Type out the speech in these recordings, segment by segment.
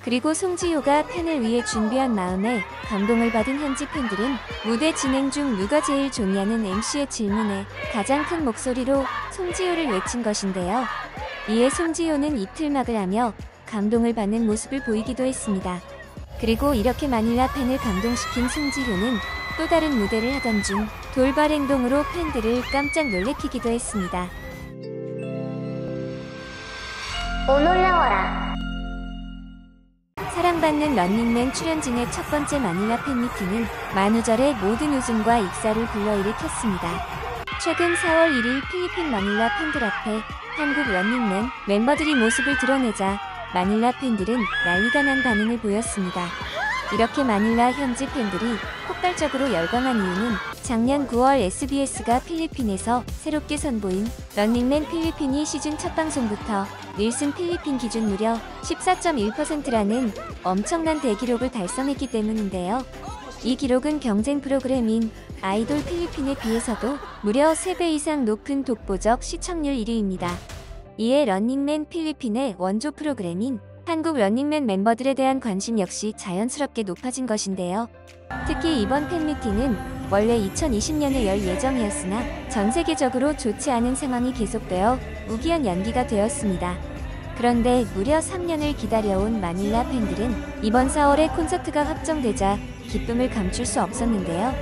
그리고 송지효가 팬을 위해 준비한 마음에 감동을 받은 현지 팬들은 무대 진행 중 누가 제일 좋냐는 MC의 질문에 가장 큰 목소리로 송지효를 외친 것인데요. 이에 송지효는 이틀막을 하며 감동을 받는 모습을 보이기도 했습니다. 그리고 이렇게 마닐라 팬을 감동시킨 송지효는 또 다른 무대를 하던 중 돌발 행동으로 팬들을 깜짝 놀래키기도 했습니다. 올라와라. 사랑받는 런닝맨 출연진의 첫 번째 마닐라 팬미팅은 만우절의 모든 웃음과 익사를 불러일으켰습니다. 최근 4월 1일 필리핀 마닐라 팬들 앞에 한국 런닝맨 멤버들이 모습을 드러내자 마닐라 팬들은 난리가 난 반응을 보였습니다. 이렇게 마닐라 현지 팬들이 폭발적으로 열광한 이유는 작년 9월 SBS가 필리핀에서 새롭게 선보인 런닝맨 필리핀이 시즌 첫 방송부터 닐슨 필리핀 기준 무려 14.1%라는 엄청난 대기록을 달성했기 때문인데요. 이 기록은 경쟁 프로그램인 아이돌 필리핀에 비해서도 무려 3배 이상 높은 독보적 시청률 1위입니다. 이에 런닝맨 필리핀의 원조 프로그램인 한국 런닝맨 멤버들에 대한 관심 역시 자연스럽게 높아진 것인데요. 특히 이번 팬미팅은 원래 2020년에 열 예정이었으나 전 세계적으로 좋지 않은 상황이 계속되어 무기한 연기가 되었습니다. 그런데 무려 3년을 기다려온 마닐라 팬들은 이번 4월에 콘서트가 확정되자 기쁨을 감출 수 없었는데요.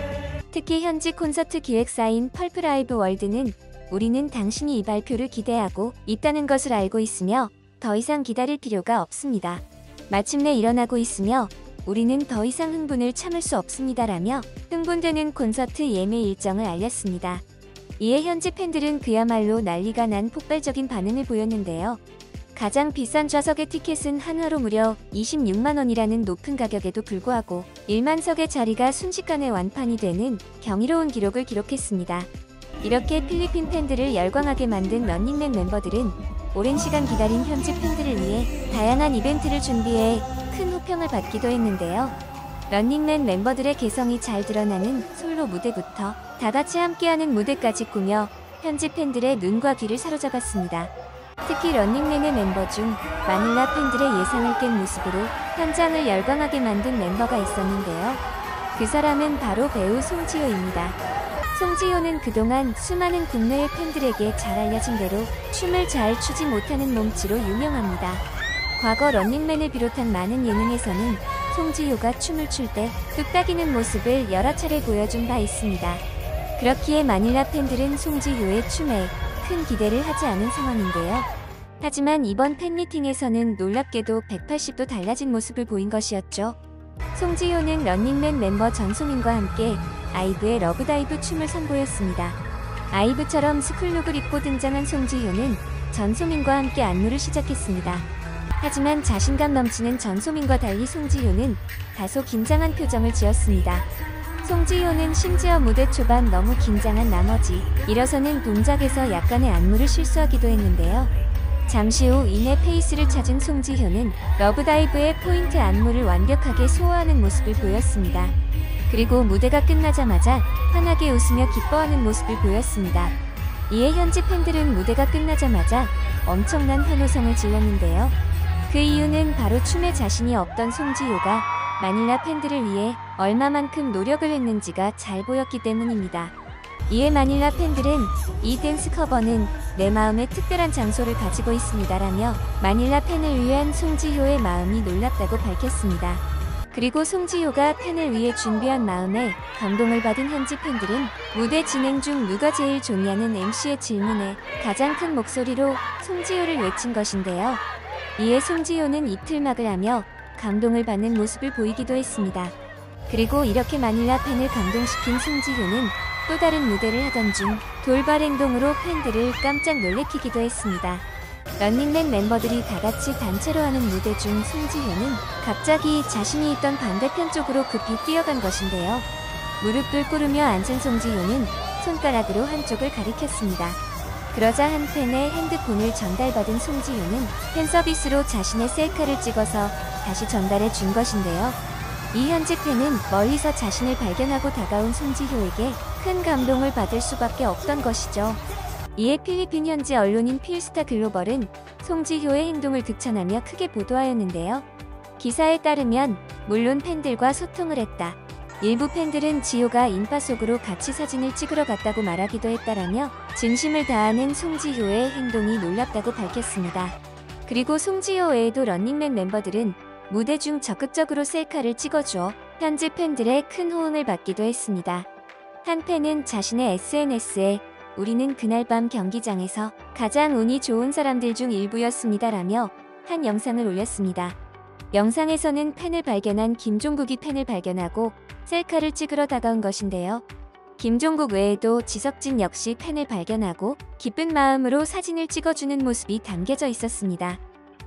특히 현지 콘서트 기획사인 펄프라이브 월드는 우리는 당신이 이 발표를 기대하고 있다는 것을 알고 있으며 더 이상 기다릴 필요가 없습니다. 마침내 일어나고 있으며 우리는 더 이상 흥분을 참을 수 없습니다라며 흥분되는 콘서트 예매 일정을 알렸습니다. 이에 현지 팬들은 그야말로 난리가 난 폭발적인 반응을 보였는데요. 가장 비싼 좌석의 티켓은 한화로 무려 26만 원이라는 높은 가격에도 불구하고 1만 석의 자리가 순식간에 완판이 되는 경이로운 기록을 기록했습니다. 이렇게 필리핀 팬들을 열광하게 만든 런닝맨 멤버들은 오랜 시간 기다린 현지 팬들을 위해 다양한 이벤트를 준비해 큰 호평을 받기도 했는데요. 런닝맨 멤버들의 개성이 잘 드러나는 솔로 무대부터 다같이 함께하는 무대까지 꾸며 현지 팬들의 눈과 귀를 사로잡았습니다. 특히 런닝맨의 멤버 중 마닐라 팬들의 예상을 깬 모습으로 현장을 열광하게 만든 멤버가 있었는데요. 그 사람은 바로 배우 송지효입니다. 송지효는 그동안 수많은 국내의 팬들에게 잘 알려진 대로 춤을 잘 추지 못하는 몸치로 유명합니다. 과거 런닝맨을 비롯한 많은 예능에서는 송지효가 춤을 출 때 뚝딱이는 모습을 여러 차례 보여준 바 있습니다. 그렇기에 마닐라 팬들은 송지효의 춤에 큰 기대를 하지 않은 상황인데요. 하지만 이번 팬미팅에서는 놀랍게도 180도 달라진 모습을 보인 것이었죠. 송지효는 런닝맨 멤버 전소민과 함께 아이브의 러브다이브 춤을 선보였습니다. 아이브처럼 스쿨룩을 입고 등장한 송지효는 전소민과 함께 안무를 시작했습니다. 하지만 자신감 넘치는 전소민과 달리 송지효는 다소 긴장한 표정을 지었습니다. 송지효는 심지어 무대 초반 너무 긴장한 나머지 일어서는 동작에서 약간의 안무를 실수하기도 했는데요. 잠시 후 이내 페이스를 찾은 송지효는 러브다이브의 포인트 안무를 완벽하게 소화하는 모습을 보였습니다. 그리고 무대가 끝나자마자 환하게 웃으며 기뻐하는 모습을 보였습니다. 이에 현지 팬들은 무대가 끝나자마자 엄청난 환호성을 질렀는데요. 그 이유는 바로 춤에 자신이 없던 송지효가 마닐라 팬들을 위해 얼마만큼 노력을 했는지가 잘 보였기 때문입니다. 이에 마닐라 팬들은 이 댄스 커버는 내 마음에 특별한 장소를 가지고 있습니다라며 마닐라 팬을 위한 송지효의 마음이 놀랍다고 밝혔습니다. 그리고 송지효가 팬을 위해 준비한 마음에 감동을 받은 현지 팬들은 무대 진행 중 누가 제일 좋냐는 MC의 질문에 가장 큰 목소리로 송지효를 외친 것인데요. 이에 송지효는 이틀막을 하며 감동을 받는 모습을 보이기도 했습니다. 그리고 이렇게 마닐라 팬을 감동시킨 송지효는 또 다른 무대를 하던 중 돌발 행동으로 팬들을 깜짝 놀래키기도 했습니다. 런닝맨 멤버들이 다같이 단체로 하는 무대 중 송지효는 갑자기 자신이 있던 반대편 쪽으로 급히 뛰어간 것인데요. 무릎을 꿇으며 앉은 송지효는 손가락으로 한쪽을 가리켰습니다. 그러자 한 팬의 핸드폰을 전달받은 송지효는 팬 서비스로 자신의 셀카를 찍어서 다시 전달해 준 것인데요. 이 현지 팬은 멀리서 자신을 발견하고 다가온 송지효에게 큰 감동을 받을 수밖에 없던 것이죠. 이에 필리핀 현지 언론인 필스타 글로벌은 송지효의 행동을 득찬하며 크게 보도하였는데요. 기사에 따르면 물론 팬들과 소통을 했다. 일부 팬들은 지효가 인파 속으로 같이 사진을 찍으러 갔다고 말하기도 했다라며 진심을 다하는 송지효의 행동이 놀랍다고 밝혔습니다. 그리고 송지효 외에도 런닝맨 멤버들은 무대 중 적극적으로 셀카를 찍어주어 현지 팬들의 큰 호응을 받기도 했습니다. 한 팬은 자신의 SNS에 우리는 그날 밤 경기장에서 가장 운이 좋은 사람들 중 일부였습니다라며 한 영상을 올렸습니다. 영상에서는 팬을 발견한 김종국이 팬을 발견하고 셀카를 찍으러 다가온 것인데요. 김종국 외에도 지석진 역시 팬을 발견하고 기쁜 마음으로 사진을 찍어주는 모습이 담겨져 있었습니다.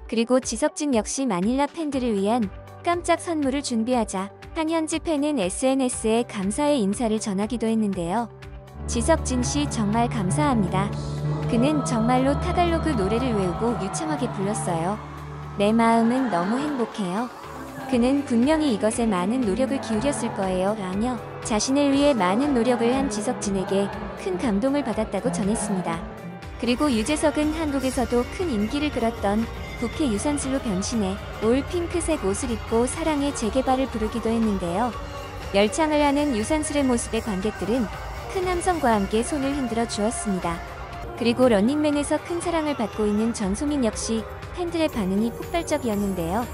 그리고 지석진 역시 마닐라 팬들을 위한 깜짝 선물을 준비하자 한 현지 팬은 SNS에 감사의 인사를 전하기도 했는데요. 지석진 씨 정말 감사합니다. 그는 정말로 타갈로그 노래를 외우고 유창하게 불렀어요. 내 마음은 너무 행복해요. 그는 분명히 이것에 많은 노력을 기울였을 거예요 라며 자신을 위해 많은 노력을 한 지석진에게 큰 감동을 받았다고 전했습니다. 그리고 유재석은 한국에서도 큰 인기를 끌었던 국회 유산슬로 변신해 올 핑크색 옷을 입고 사랑의 재개발을 부르기도 했는데요. 열창을 하는 유산슬의 모습에 관객들은 큰 함성과 함께 손을 흔들어 주었습니다. 그리고 런닝맨에서 큰 사랑을 받고 있는 전소민 역시 팬들의 반응이 폭발적이었는데요.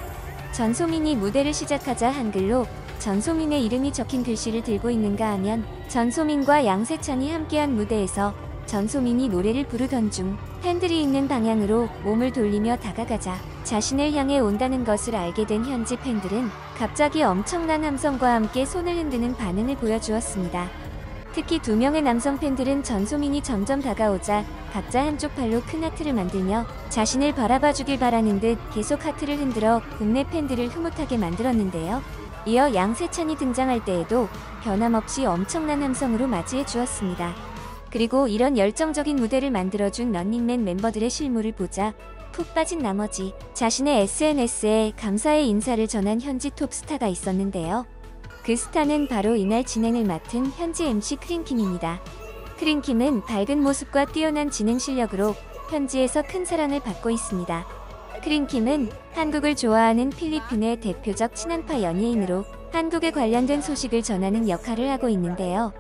전소민이 무대를 시작하자 한글로 전소민의 이름이 적힌 글씨를 들고 있는가 하면 전소민과 양세찬이 함께한 무대에서 전소민이 노래를 부르던 중 팬들이 있는 방향으로 몸을 돌리며 다가가자 자신을 향해 온다는 것을 알게 된 현지 팬들은 갑자기 엄청난 함성과 함께 손을 흔드는 반응을 보여주었습니다. 특히 2명의 남성 팬들은 전소민이 점점 다가오자 각자 한쪽 팔로 큰 하트를 만들며 자신을 바라봐주길 바라는 듯 계속 하트를 흔들어 국내 팬들을 흐뭇하게 만들었는데요. 이어 양세찬이 등장할 때에도 변함없이 엄청난 함성으로 맞이해 주었습니다. 그리고 이런 열정적인 무대를 만들어준 런닝맨 멤버들의 실물을 보자 푹 빠진 나머지 자신의 SNS에 감사의 인사를 전한 현지 톱스타가 있었는데요. 그 스타는 바로 이날 진행을 맡은 현지 MC 크림킴입니다. 크림킴은 밝은 모습과 뛰어난 진행 실력으로 현지에서 큰 사랑을 받고 있습니다. 크림킴은 한국을 좋아하는 필리핀의 대표적 친한파 연예인으로 한국에 관련된 소식을 전하는 역할을 하고 있는데요.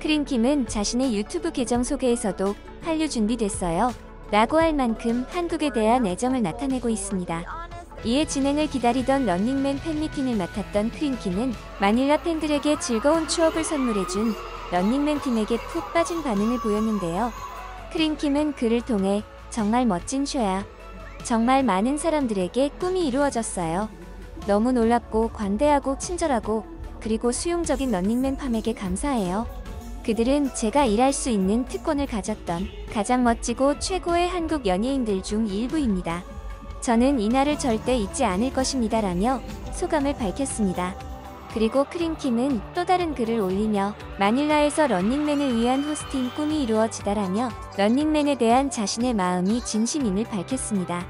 크림킴은 자신의 유튜브 계정 소개에서도 한류 준비됐어요 라고 할 만큼 한국에 대한 애정을 나타내고 있습니다. 이에 진행을 기다리던 런닝맨 팬미팅을 맡았던 크림킴은 마닐라 팬들에게 즐거운 추억을 선물해준 런닝맨 팀에게 푹 빠진 반응을 보였는데요. 크림킴은 글을 통해 정말 멋진 쇼야. 정말 많은 사람들에게 꿈이 이루어졌어요. 너무 놀랍고 관대하고 친절하고 그리고 수용적인 런닝맨 팜에게 감사해요. 그들은 제가 일할 수 있는 특권을 가졌던 가장 멋지고 최고의 한국 연예인들 중 일부입니다. 저는 이날을 절대 잊지 않을 것입니다 라며 소감을 밝혔습니다. 그리고 크림킴은 또 다른 글을 올리며 마닐라에서 런닝맨을 위한 호스팅 꿈이 이루어지다라며 런닝맨에 대한 자신의 마음이 진심임을 밝혔습니다.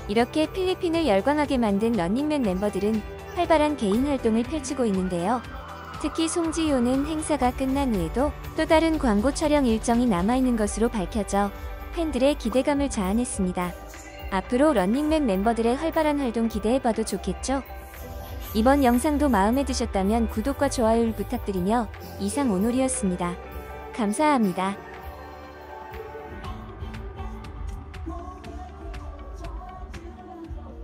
이렇게 필리핀을 열광하게 만든 런닝맨 멤버들은 활발한 개인 활동을 펼치고 있는데요. 특히 송지효는 행사가 끝난 후에도 또 다른 광고 촬영 일정이 남아있는 것으로 밝혀져 팬들의 기대감을 자아냈습니다. 앞으로 런닝맨 멤버들의 활발한 활동 기대해봐도 좋겠죠? 이번 영상도 마음에 드셨다면 구독과 좋아요를 부탁드리며 이상 오놀이었습니다. 감사합니다.